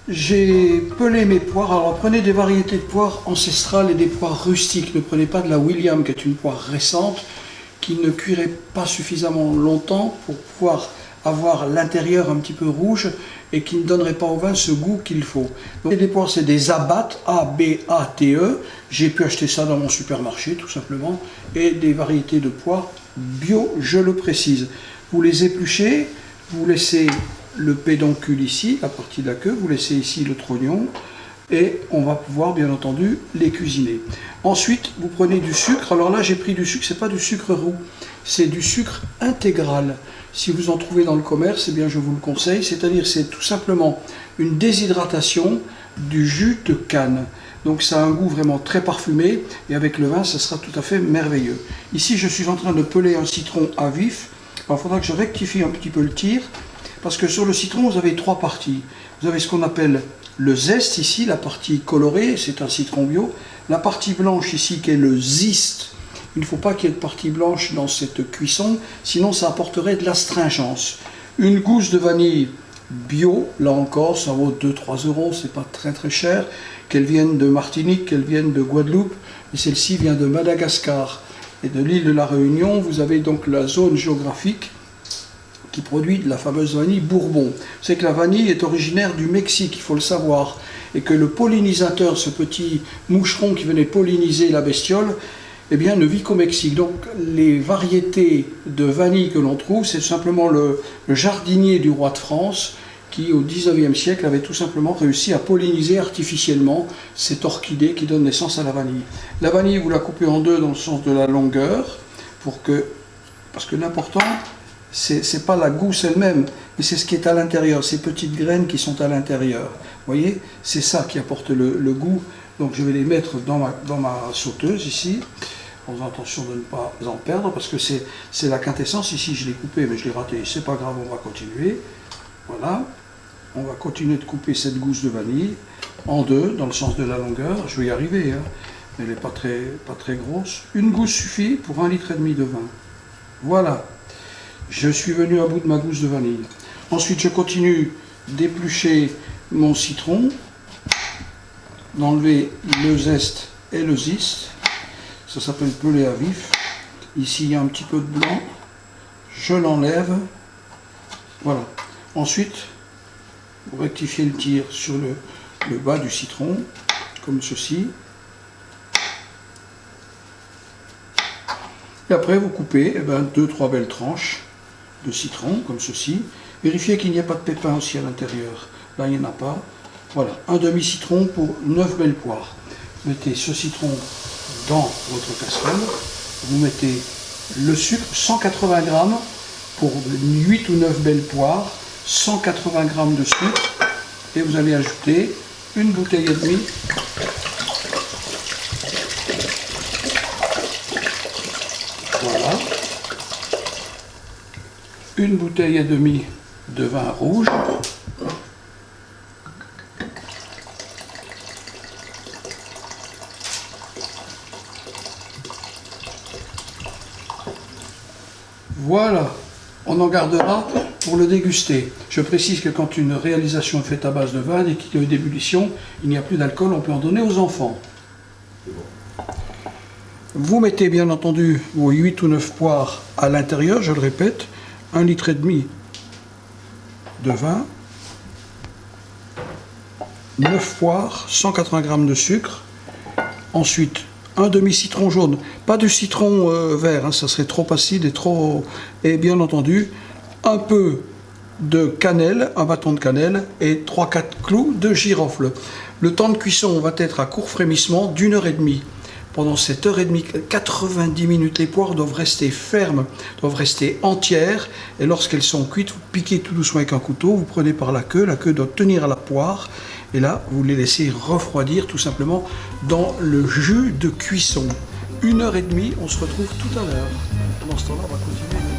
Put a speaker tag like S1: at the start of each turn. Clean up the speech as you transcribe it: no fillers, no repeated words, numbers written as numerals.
S1: J'ai pelé mes poires. Alors prenez des variétés de poires ancestrales et des poires rustiques. Ne prenez pas de la William qui est une poire récente qui ne cuirait pas suffisamment longtemps pour pouvoir avoir l'intérieur un petit peu rouge et qui ne donnerait pas au vin ce goût qu'il faut. Donc les poires, c'est des Abbate, A-B-A-T-E. J'ai pu acheter ça dans mon supermarché tout simplement. Et des variétés de poires bio, je le précise. Vous les épluchez, vous laissez le pédoncule ici, la partie de la queue, vous laissez ici le trognon et on va pouvoir bien entendu les cuisiner. Ensuite, vous prenez du sucre. Alors là, j'ai pris du sucre, c'est pas du sucre roux, c'est du sucre intégral. Si vous en trouvez dans le commerce, eh bien je vous le conseille, c'est-à-dire c'est tout simplement une déshydratation du jus de canne. Donc ça a un goût vraiment très parfumé et avec le vin, ça sera tout à fait merveilleux. Ici, je suis en train de peler un citron à vif. Alors, il faudra que je rectifie un petit peu le tir. Parce que sur le citron, vous avez trois parties. Vous avez ce qu'on appelle le zeste ici, la partie colorée, c'est un citron bio. La partie blanche ici, qui est le zeste. Il ne faut pas qu'il y ait de partie blanche dans cette cuisson, sinon ça apporterait de l'astringence. Une gousse de vanille bio, là encore, ça vaut 2-3 euros, c'est pas très très cher. Qu'elle vienne de Martinique, qu'elle vienne de Guadeloupe, et celle-ci vient de Madagascar. Et de l'île de la Réunion, vous avez donc la zone géographique qui produit de la fameuse vanille Bourbon. C'est que la vanille est originaire du Mexique, il faut le savoir, et que le pollinisateur, ce petit moucheron qui venait polliniser la bestiole, eh bien, ne vit qu'au Mexique. Donc les variétés de vanille que l'on trouve, c'est simplement le jardinier du roi de France qui, au 19e siècle, avait tout simplement réussi à polliniser artificiellement cette orchidée qui donne naissance à la vanille. La vanille, vous la coupez en deux dans le sens de la longueur, parce que l'important, c'est pas la gousse elle-même, mais c'est ce qui est à l'intérieur, ces petites graines qui sont à l'intérieur. Vous voyez, c'est ça qui apporte le goût. Donc je vais les mettre dans ma sauteuse ici, en faisant attention de ne pas en perdre, parce que c'est la quintessence. Ici je l'ai coupé, mais je l'ai raté, c'est pas grave, on va continuer. Voilà, on va continuer de couper cette gousse de vanille en deux, dans le sens de la longueur. Je vais y arriver, hein. Elle n'est pas très grosse. Une gousse suffit pour 1,5 litre de vin. Voilà. Je suis venu à bout de ma gousse de vanille. Ensuite, je continue d'éplucher mon citron, d'enlever le zeste et le zeste. Ça s'appelle peler à vif. Ici, il y a un petit peu de blanc. Je l'enlève. Voilà. Ensuite, vous rectifiez le tir sur le bas du citron, comme ceci. Et après, vous coupez 2-3 belles tranches de citron, comme ceci. Vérifiez qu'il n'y a pas de pépins aussi à l'intérieur. Là, il n'y en a pas. Voilà, un demi-citron pour 9 belles poires. Mettez ce citron dans votre casserole. Vous mettez le sucre, 180 grammes pour 8 ou 9 belles poires. 180 grammes de sucre. Et vous allez ajouter une bouteille et demie une bouteille et demie de vin rouge, voilà, on en gardera pour le déguster. Je précise que quand une réalisation est faite à base de vin et qu'il y a eu d'ébullition, il n'y a plus d'alcool, on peut en donner aux enfants. Vous mettez bien entendu vos 8 ou 9 poires à l'intérieur, je le répète, 1,5 litre de vin, 9 poires, 180 g de sucre, ensuite un demi-citron jaune, pas de citron vert, hein, ça serait trop acide et bien entendu un peu de cannelle, un bâton de cannelle et 3-4 clous de girofle. Le temps de cuisson va être à court frémissement d'1 h 30. Pendant cette heure et demie, 90 minutes, les poires doivent rester fermes, doivent rester entières. Et lorsqu'elles sont cuites, vous piquez tout doucement avec un couteau, vous prenez par la queue doit tenir à la poire. Et là, vous les laissez refroidir tout simplement dans le jus de cuisson. 1 h 30, on se retrouve tout à l'heure. Pendant ce temps-là, on va continuer.